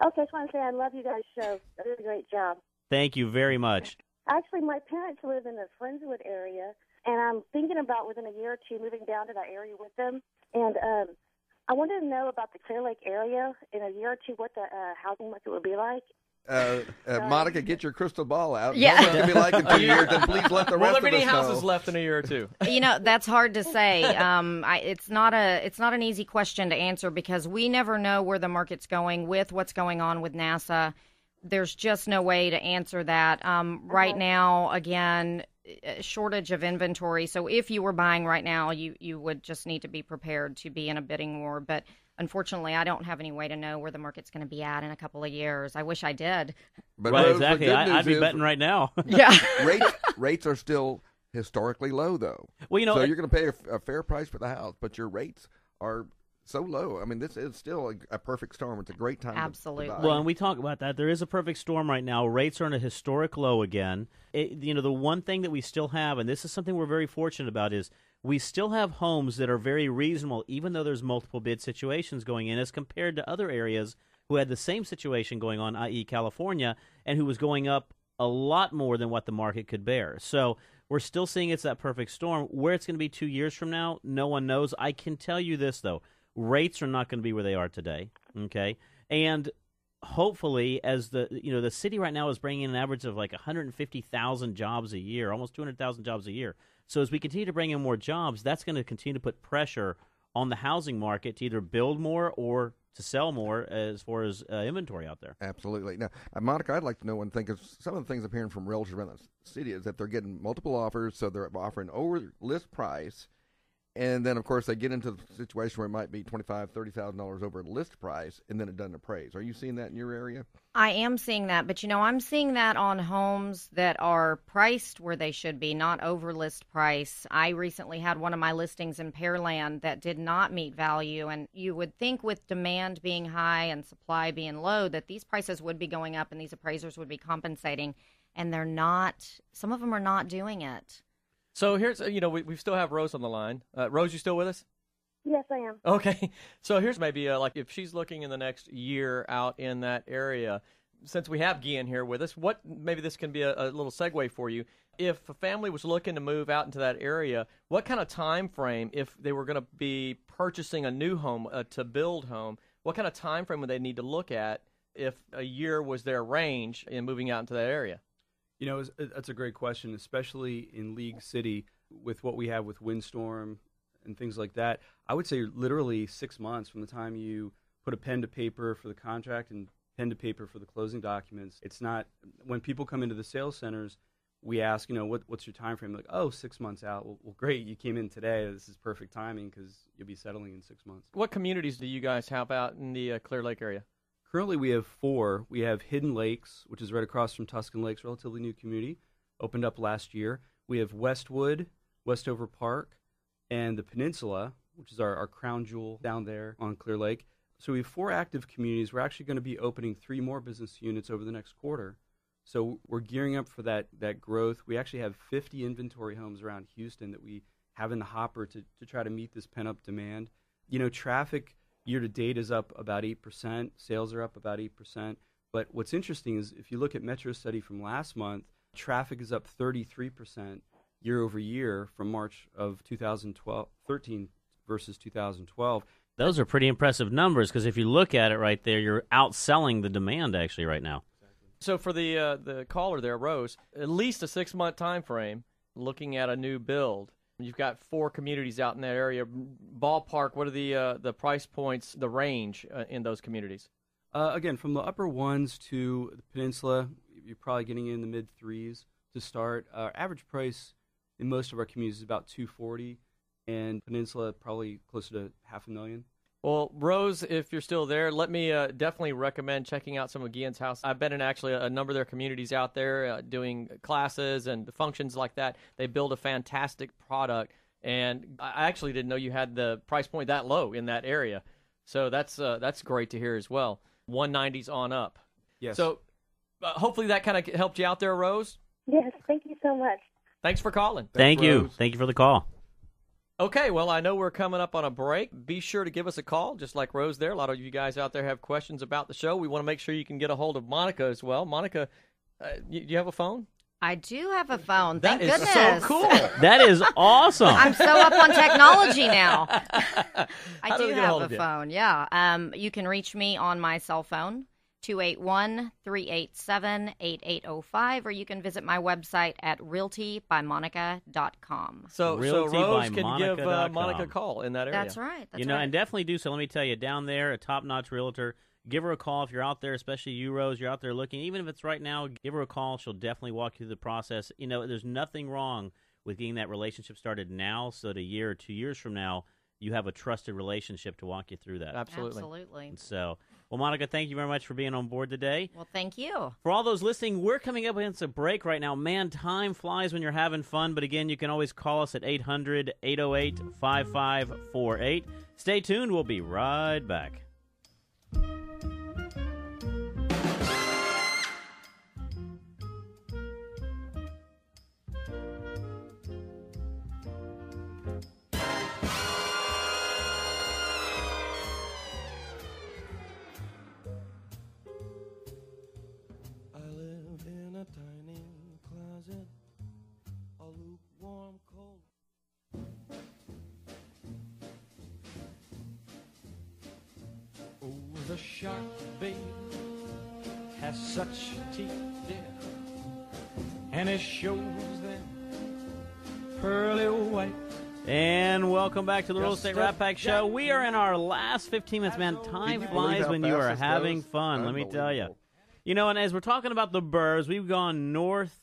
Speaker 11: Okay, I just want to say I love you guys' show. You did a great job.
Speaker 2: Thank you very much.
Speaker 11: Actually, my parents live in the Friendswood area, and I'm thinking about within a year or two moving down to that area with them. And I wanted to know about the Clear Lake area in a year or two, what the housing market would be like.
Speaker 3: Monica, get your crystal ball out.
Speaker 10: Yeah.
Speaker 3: Know what it's going to be like in 2 years, and please let the rest
Speaker 4: Will
Speaker 3: of
Speaker 4: there be
Speaker 3: us
Speaker 4: any houses
Speaker 3: know.
Speaker 4: left in a year or two?
Speaker 10: That's hard to say. It's not an easy question to answer because we never know where the market's going with what's going on with NASA. There's just no way to answer that. Right now, again, shortage of inventory. So if you were buying right now, you would just need to be prepared to be in a bidding war. But unfortunately, I don't have any way to know where the market's going to be at in a couple of years. I wish I did.
Speaker 3: But
Speaker 2: Right,
Speaker 3: Rose, the
Speaker 2: exactly.
Speaker 3: good
Speaker 2: I'd be
Speaker 3: news is
Speaker 2: betting right now.
Speaker 10: Yeah.
Speaker 3: rates are still historically low, though.
Speaker 2: Well,
Speaker 3: so you're going to pay a fair price for the house, but your rates are so low. I mean, this is still a perfect storm. It's a great time
Speaker 10: Absolutely.
Speaker 3: to buy.
Speaker 2: Well, and we talk about that. There is a perfect storm right now. Rates are in a historic low again. The one thing that we still have, and this is something we're very fortunate about, is we still have homes that are very reasonable, even though there's multiple bid situations going in, as compared to other areas who had the same situation going on, i.e. California, and who was going up a lot more than what the market could bear. So we're still seeing it's that perfect storm. Where it's going to be 2 years from now, no one knows. I can tell you this, though. Rates are not going to be where they are today, okay? And hopefully, as the city right now is bringing in an average of like 150,000 jobs a year, almost 200,000 jobs a year. So as we continue to bring in more jobs, that's going to continue to put pressure on the housing market to either build more or to sell more as far as inventory out there.
Speaker 3: Absolutely. Now, Monica, I'd like to know one thing, because some of the things I'm hearing from realtors around the city is that they're getting multiple offers, so they're offering over list price. And then, of course, they get into the situation where it might be $25,000, $30,000 over list price, and then it doesn't appraise. Are you seeing that in your area?
Speaker 10: I am seeing that, but I'm seeing that on homes that are priced where they should be, not over list price. I recently had one of my listings in Pearland that did not meet value, and you would think with demand being high and supply being low that these prices would be going up and these appraisers would be compensating, and they're not. Some of them are not doing it.
Speaker 4: So here's, we still have Rose on the line. Rose, you still with us?
Speaker 11: Yes, I am.
Speaker 4: Okay. So here's maybe like if she's looking in the next year out in that area, since we have Guy in here with us, maybe this can be a little segue for you. If a family was looking to move out into that area, what kind of time frame, if they were going to be purchasing a new home, to build home, what kind of time frame would they need to look at if a year was their range in moving out into that area?
Speaker 6: You know, that's a great question, especially in League City with what we have with Windstorm and things like that. I would say literally 6 months from the time you put a pen to paper for the contract and pen to paper for the closing documents. It's not, when people come into the sales centers, we ask, what's your time frame? Like, 6 months out. Well, great, you came in today. This is perfect timing because you'll be settling in 6 months.
Speaker 4: What communities do you guys have out in the Clear Lake area?
Speaker 6: Currently, we have 4. We have Hidden Lakes, which is right across from Tuscan Lakes, relatively new community, opened up last year. We have Westwood, Westover Park, and the Peninsula, which is our crown jewel down there on Clear Lake. So we have 4 active communities. We're actually going to be opening 3 more business units over the next quarter. So we're gearing up for that growth. We actually have 50 inventory homes around Houston that we have in the hopper to try to meet this pent-up demand. Traffic year-to-date is up about 8%. Sales are up about 8%. But what's interesting is if you look at Metro study from last month, traffic is up 33% year-over-year from March of 2013 versus 2012.
Speaker 2: Those are pretty impressive numbers because if you look at it right there, you're outselling the demand actually right now.
Speaker 4: So for the caller there, Rose, at least a 6-month time frame looking at a new build. You've got 4 communities out in that area. Ballpark, what are the price points, the range in those communities?
Speaker 6: Again, from the upper ones to the Peninsula, you're probably getting in the mid-3s to start. Our average price in most of our communities is about $240,000, and Peninsula probably closer to $500,000.
Speaker 4: Well, Rose, if you're still there, let me definitely recommend checking out some of Guillen's house. I've been in actually a number of their communities out there doing classes and functions like that. They build a fantastic product, and I actually didn't know you had the price point that low in that area. So that's great to hear as well. 190s on up.
Speaker 6: Yes.
Speaker 4: So hopefully that kind of helped you out there, Rose.
Speaker 11: Yes, thank you so much.
Speaker 4: Thanks for calling.
Speaker 2: Thank you.
Speaker 3: Rose.
Speaker 2: Thank you for the call.
Speaker 4: Okay, well, I know we're coming up on a break. Be sure to give us a call, just like Rose there. A lot of you guys out there have questions about the show. We want to make sure you can get a hold of Monica as well. Monica, you have a phone?
Speaker 10: I do have a phone. Thank
Speaker 4: that is
Speaker 10: goodness.
Speaker 4: so cool.
Speaker 2: That is awesome.
Speaker 10: I'm so up on technology now.
Speaker 4: How
Speaker 10: I
Speaker 4: do we
Speaker 10: do
Speaker 4: get a hold
Speaker 10: have
Speaker 4: of
Speaker 10: a
Speaker 4: you?
Speaker 10: phone, yeah. You can reach me on my cell phone, 281-387-8805, or you can visit my website at realtybymonica.com.
Speaker 4: So Rose can give
Speaker 2: realtybymonica.com.
Speaker 4: Monica a call in that area.
Speaker 10: That's right. That's
Speaker 2: And
Speaker 10: right.
Speaker 2: definitely do so. Let me tell you, down there, a top-notch realtor, give her a call if you're out there, especially you, Rose, you're out there looking. Even if it's right now, give her a call. She'll definitely walk you through the process. There's nothing wrong with getting that relationship started now so that a year or 2 years from now, you have a trusted relationship to walk you through that.
Speaker 4: Absolutely.
Speaker 2: And so, well, Monica, thank you very much for being on board today.
Speaker 10: Well, thank you.
Speaker 2: For all those listening, we're coming up against a break right now. Man, time flies when you're having fun. But again, you can always call us at 800-808-5548. Stay tuned. We'll be right back.
Speaker 9: I live in a tiny closet, a lukewarm cold. Oh, the shark, babe, has such teeth, dear, and it shows them pearly white.
Speaker 2: And welcome back to the Real
Speaker 9: Just
Speaker 2: Estate
Speaker 9: a
Speaker 2: Rat Pack Show. We are in our last 15 minutes, man. Time
Speaker 3: Can you believe
Speaker 2: flies
Speaker 3: how
Speaker 2: when you
Speaker 3: fast
Speaker 2: are
Speaker 3: this
Speaker 2: having
Speaker 3: goes?
Speaker 2: fun, let me tell you.
Speaker 3: Unbelievable.
Speaker 2: And as we're talking about the Burrs, we've gone north,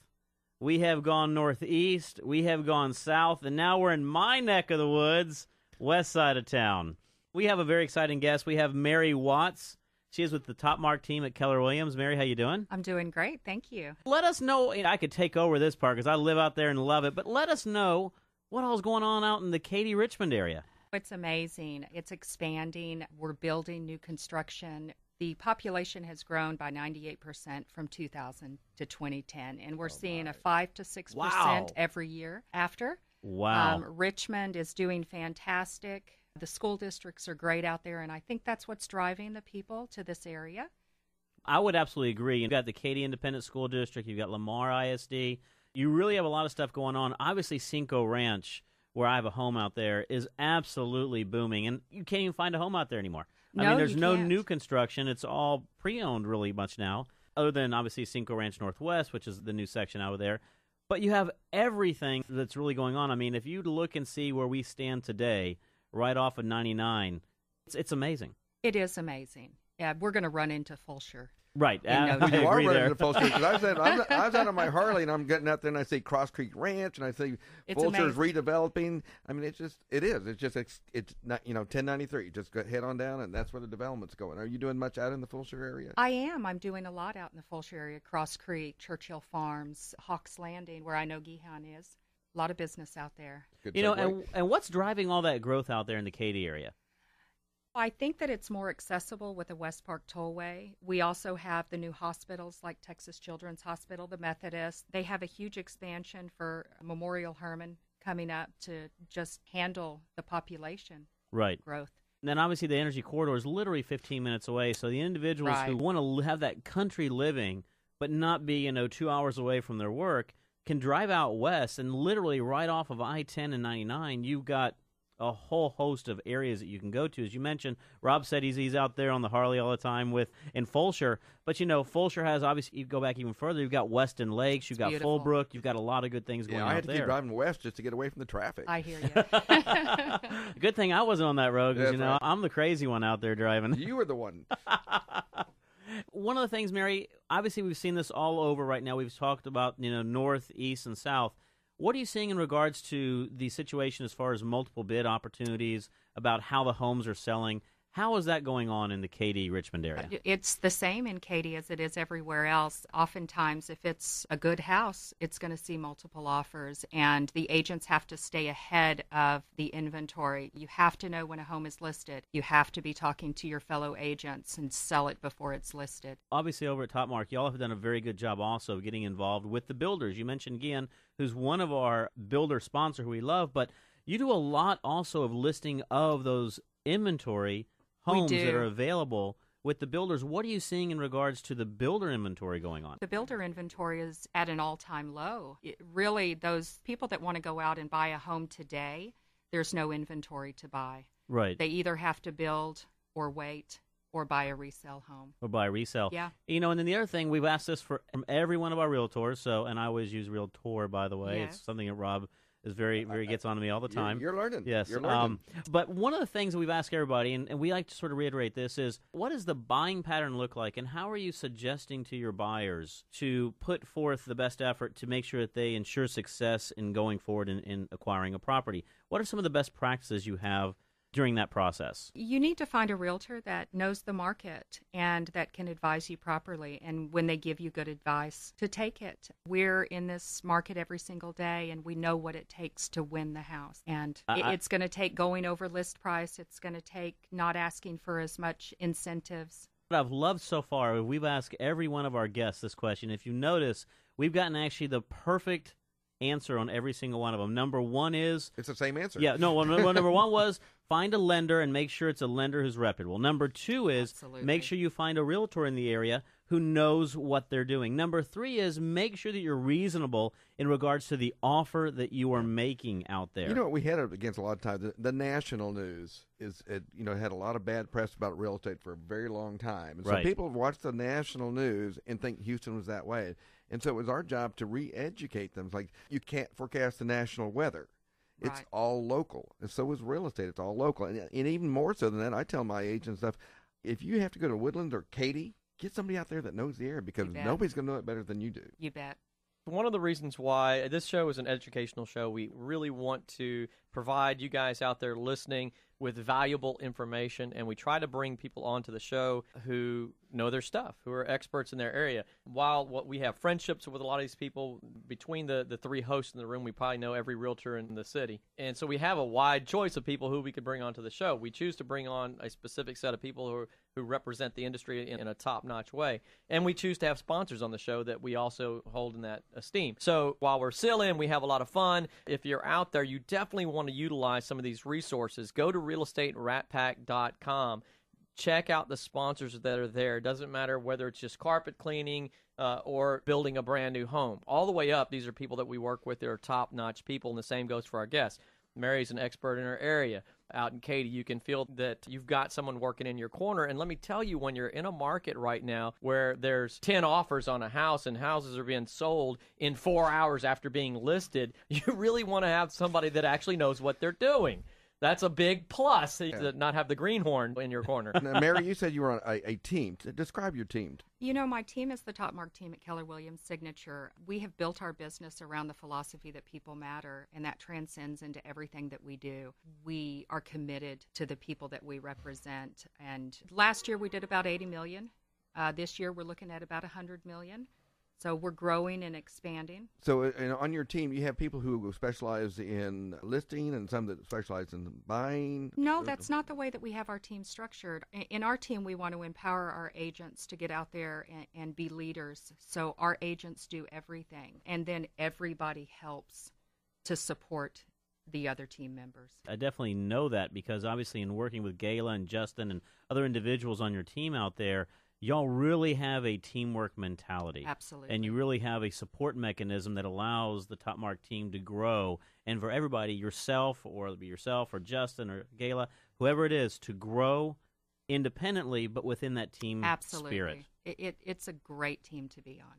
Speaker 2: we have gone northeast, we have gone south, and now we're in my neck of the woods, west side of town. We have a very exciting guest. We have Mary Watts. She is with the Top Mark team at Keller Williams. Mary, how you doing?
Speaker 12: I'm doing great, thank you.
Speaker 2: Let us know. I could take over this part because I live out there and love it, but let us know what all's going on out in the Katy Richmond area.
Speaker 12: It's amazing. It's expanding. We're building new construction. The population has grown by 98% from 2000 to 2010, and we're seeing a 5 to 6%
Speaker 2: Wow.
Speaker 12: every year after.
Speaker 2: Wow.
Speaker 12: Richmond is doing fantastic. The school districts are great out there, and I think that's what's driving the people to this area.
Speaker 2: I would absolutely agree. You've got the Katy Independent School District. You've got Lamar ISD. You really have a lot of stuff going on. Obviously, Cinco Ranch, where I have a home out there, is absolutely booming. And you can't even find a home out there anymore. I mean, there's
Speaker 12: you
Speaker 2: no
Speaker 12: can't.
Speaker 2: new construction. It's all pre-owned really much now. other than obviously Cinco Ranch Northwest, which is the new section out there. But you have everything that's really going on. I mean, if you look and see where we stand today, right off of 99, it's amazing.
Speaker 12: It is amazing. Yeah, we're going to run into Fulshear.
Speaker 2: Right.
Speaker 3: You are running into Fulshear, because I was out on my Harley, and I'm getting out there, and I see Cross Creek Ranch, and I see Fulshear's redeveloping. I mean, it's not 1093. Just go head on down, and that's where the development's going. Are you doing much out in the Fulshear area?
Speaker 12: I am. I'm doing a lot out in the Fulshear area. Cross Creek, Churchill Farms, Hawks Landing, where I know Gihan is. A lot of business out there.
Speaker 3: Good
Speaker 2: and what's driving all that growth out there in the Katy area?
Speaker 12: I think that it's more accessible with the West Park Tollway. We also have the new hospitals like Texas Children's Hospital, the Methodist. They have a huge expansion for Memorial Hermann coming up to just handle the population growth.
Speaker 2: And then obviously the energy corridor is literally 15 minutes away, so the individuals who want to have that country living but not be 2 hours away from their work can drive out west, and literally right off of I-10 and 99, you've got a whole host of areas that you can go to. As you mentioned, Rob said he's out there on the Harley all the time in Fulshear. But, Fulshear has, obviously, you go back even further, you've got Weston Lakes, you've got
Speaker 12: beautiful.
Speaker 2: Fullbrook, you've got a lot of good things going on there.
Speaker 3: I had to keep driving west just to get away from the traffic.
Speaker 12: I hear you.
Speaker 2: Good thing I wasn't on that road, because,
Speaker 3: right.
Speaker 2: I'm the crazy one out there driving.
Speaker 3: You were the one.
Speaker 2: One of the things, Mary, obviously we've seen this all over right now. We've talked about, north, east, and south. What are you seeing in regards to the situation as far as multiple bid opportunities, about how the homes are selling? How is that going on in the Katy, Richmond area?
Speaker 12: It's the same in Katy as it is everywhere else. Oftentimes, if it's a good house, it's going to see multiple offers, and the agents have to stay ahead of the inventory. You have to know when a home is listed. You have to be talking to your fellow agents and sell it before it's listed.
Speaker 2: Obviously, over at Topmark, y'all have done a very good job also of getting involved with the builders. You mentioned Gian, who's one of our builder sponsors who we love, but you do a lot also of listing of those inventory homes that are available with the builders. What are you seeing in regards to the builder inventory going on?
Speaker 12: The builder inventory is at an all-time low. Really, those people that want to go out and buy a home today, there's no inventory to buy.
Speaker 2: Right.
Speaker 12: They either have to build or wait or buy a resale home.
Speaker 2: Or buy a resale.
Speaker 12: Yeah.
Speaker 2: And then the other thing, we've asked this from every one of our realtors, and I always use Realtor, by the way.
Speaker 12: Yes.
Speaker 2: It's something that Rob is very gets on to me all the time.
Speaker 3: You're learning.
Speaker 2: Yes.
Speaker 3: You're learning.
Speaker 2: But one of the things that we've asked everybody, and we like to sort of reiterate this, is what does the buying pattern look like, and how are you suggesting to your buyers to put forth the best effort to make sure that they ensure success in going forward in acquiring a property? What are some of the best practices you have during that process?
Speaker 12: You need to find a realtor that knows the market and that can advise you properly. And when they give you good advice, to take it. We're in this market every single day, and we know what it takes to win the house. And it's going to take going over list price. It's going to take not asking for as much incentives.
Speaker 2: What I've loved so far, we've asked every one of our guests this question. If you notice, we've gotten actually the perfect answer on every single one of them. Number one is...
Speaker 3: It's the same answer.
Speaker 2: Yeah, no, number one was find a lender and make sure it's a lender who's reputable. Number two is make sure you find a realtor in the area who knows what they're doing. Number three is make sure that you're reasonable in regards to the offer that you are making out there.
Speaker 3: You know what we had against a lot of times? The national news had a lot of bad press about real estate for a very long time. And so people have watched the national news and think Houston was that way. And so it was our job to re-educate them. It's like, you can't forecast the national weather. It's all local. And so is real estate. It's all local. And even more so than that, I tell my agents stuff, if you have to go to Woodland or Katy, get somebody out there that knows the area, because nobody's going to know it better than you do.
Speaker 12: You bet.
Speaker 4: One of the reasons why this show is an educational show, we really want to provide you guys out there listening with valuable information, and we try to bring people onto the show who know their stuff, who are experts in their area. While we have friendships with a lot of these people, between the three hosts in the room, we probably know every realtor in the city. And so we have a wide choice of people who we could bring onto the show. We choose to bring on a specific set of people who represent the industry in a top-notch way. And we choose to have sponsors on the show that we also hold in that esteem. So while we're silly and we have a lot of fun, if you're out there, you definitely want to utilize some of these resources. Go to realestateratpack.com. Check out the sponsors that are there. It doesn't matter whether it's just carpet cleaning or building a brand new home. All the way up, these are people that we work with that are top-notch people, and the same goes for our guests. Mary's an expert in her area. Out in Katy, you can feel that you've got someone working in your corner. And let me tell you, when you're in a market right now where there's 10 offers on a house and houses are being sold in 4 hours after being listed, you really want to have somebody that actually knows what they're doing. That's a big plus, to not have the greenhorn in your corner.
Speaker 3: Now, Mary, you said you were on a team. Describe your team.
Speaker 12: You know, my team is the Top Mark team at Keller Williams Signature. We have built our business around the philosophy that people matter, and that transcends into everything that we do. We are committed to the people that we represent. And last year we did about $80 million. This year we're looking at about $100 million. So we're growing and expanding.
Speaker 3: So on your team, you have people who specialize in listing and some that specialize in buying?
Speaker 12: No, that's not the way that we have our team structured. In our team, we want to empower our agents to get out there and be leaders. So our agents do everything. And then everybody helps to support the other team members.
Speaker 2: I definitely know that because obviously in working with Gayla and Justin and other individuals on your team out there, y'all really have a teamwork mentality.
Speaker 12: Absolutely.
Speaker 2: And you really have a support mechanism that allows the Top Mark team to grow. And for everybody, yourself or Justin or Gayla, whoever it is, to grow independently but within that team spirit.
Speaker 12: It's a great team to be on.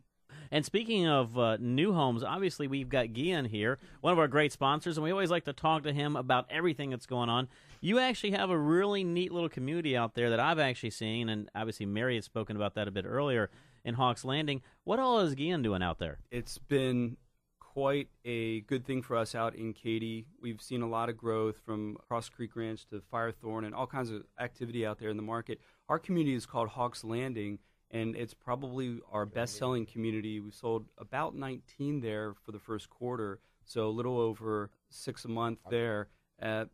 Speaker 2: And speaking of new homes, obviously we've got Gian here, one of our great sponsors, and we always like to talk to him about everything that's going on. You actually have a really neat little community out there that I've actually seen, and obviously Mary had spoken about that a bit earlier in Hawks Landing. What all is Gian doing out there?
Speaker 6: It's been quite a good thing for us out in Katy. We've seen a lot of growth from Cross Creek Ranch to Firethorn and all kinds of activity out there in the market. Our community is called Hawks Landing, and it's probably our best-selling community. We sold about 19 there for the first quarter, so a little over 6 a month there.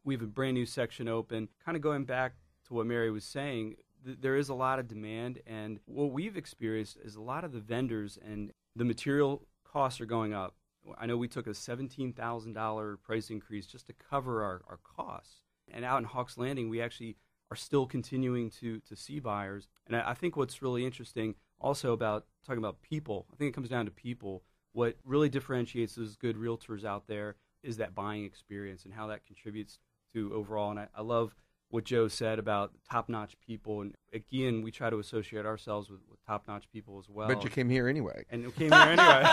Speaker 6: We have a brand-new section open. Kind of going back to what Mary was saying, there is a lot of demand, and what we've experienced is a lot of the vendors and the material costs are going up. I know we took a $17,000 price increase just to cover our costs. And out in Hawks Landing, we actually are still continuing to see buyers. And I think what's really interesting also about talking about people, I think it comes down to people. What really differentiates those good realtors out there is that buying experience and how that contributes to overall. And I love what Joe said about top-notch people. And again, we try to associate ourselves with top-notch people as well.
Speaker 3: But you came here anyway.
Speaker 6: And you came here anyway.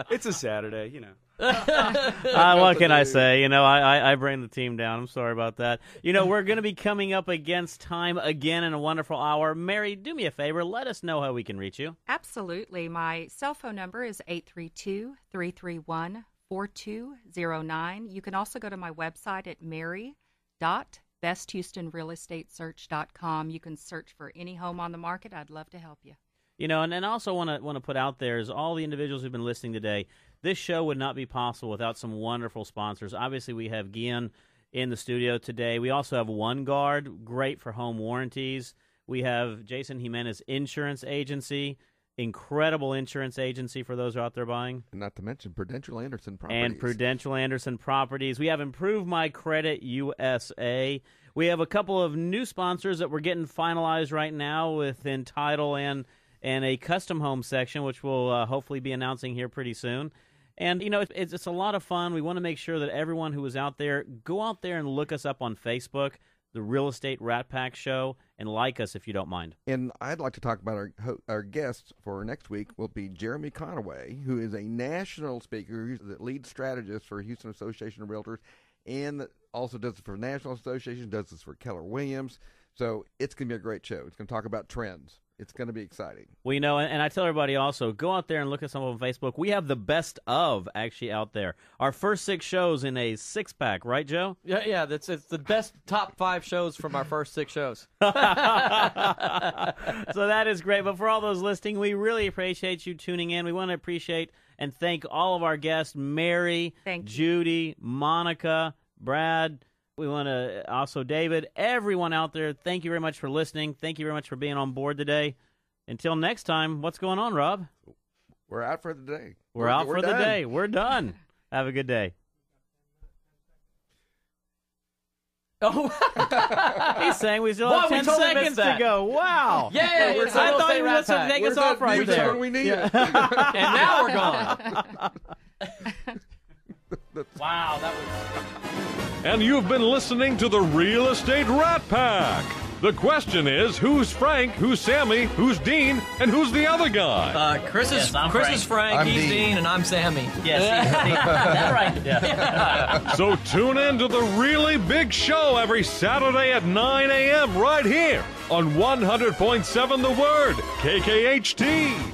Speaker 6: It's a Saturday, you know.
Speaker 2: What can I say? You know, I bring the team down. I'm sorry about that. You know, we're going to be coming up against time again in a wonderful hour. Mary, do me a favor. Let us know how we can reach you.
Speaker 12: Absolutely. My cell phone number is 832-331-4209. You can also go to my website at mary.besthoustonrealestatesearch.com. You can search for any home on the market. I'd love to help you.
Speaker 2: You know, and also want to put out there is all the individuals who've been listening today, this show would not be possible without some wonderful sponsors. Obviously, we have Gian in the studio today. We also have OneGuard, great for home warranties. We have Jason Jimenez Insurance Agency, incredible insurance agency for those who are out there buying.
Speaker 3: And not to mention Prudential Anderson Properties.
Speaker 2: And Prudential Anderson Properties. We have Improve My Credit USA. We have a couple of new sponsors that we're getting finalized right now within title and a custom home section, which we'll hopefully be announcing here pretty soon. And, you know, it's a lot of fun. We want to make sure that everyone who is out there, go out there and look us up on Facebook, the Real Estate Rat Pack Show, and like us if you don't mind.
Speaker 3: And I'd like to talk about our guests for next week will be Jeremy Conaway, who is a national speaker. He's the lead strategist for Houston Association of Realtors and also does it for National Association, does this for Keller Williams. So it's going to be a great show. It's going to talk about trends. It's going to be exciting.
Speaker 2: Well, you know, and I tell everybody also, go out there and look us up on Facebook. We have the best of actually out there. Our first 6 shows in a 6-pack, right, Joe?
Speaker 4: Yeah, it's the best top 5 shows from our first 6 shows.
Speaker 2: So that is great. But for all those listening, we really appreciate you tuning in. We want to appreciate and thank all of our guests, Mary, Judy, Monica, Brad. We want to also, David, everyone out there, thank you very much for listening. Thank you very much for being on board today. Until next time, what's going on, Rob?
Speaker 3: We're out for the day.
Speaker 2: We're out for the day. We're done. Have a good day. Oh, he's saying we still have 10 seconds to go. Wow.
Speaker 4: Yeah,
Speaker 2: I thought you were going to take us off right there.
Speaker 3: We need it.
Speaker 4: And now we're gone. Wow, that was...
Speaker 1: And you've been listening to the Real Estate Rat Pack. The question is, who's Frank, who's Sammy, who's Dean, and who's the other guy?
Speaker 4: Chris is Frank,
Speaker 13: I'm
Speaker 4: he's
Speaker 13: Dean.
Speaker 4: Dean, and I'm Sammy.
Speaker 2: Yes, that's right. Yeah.
Speaker 1: So tune in to the really big show every Saturday at 9 a.m. right here on 100.7 The Word, KKHT.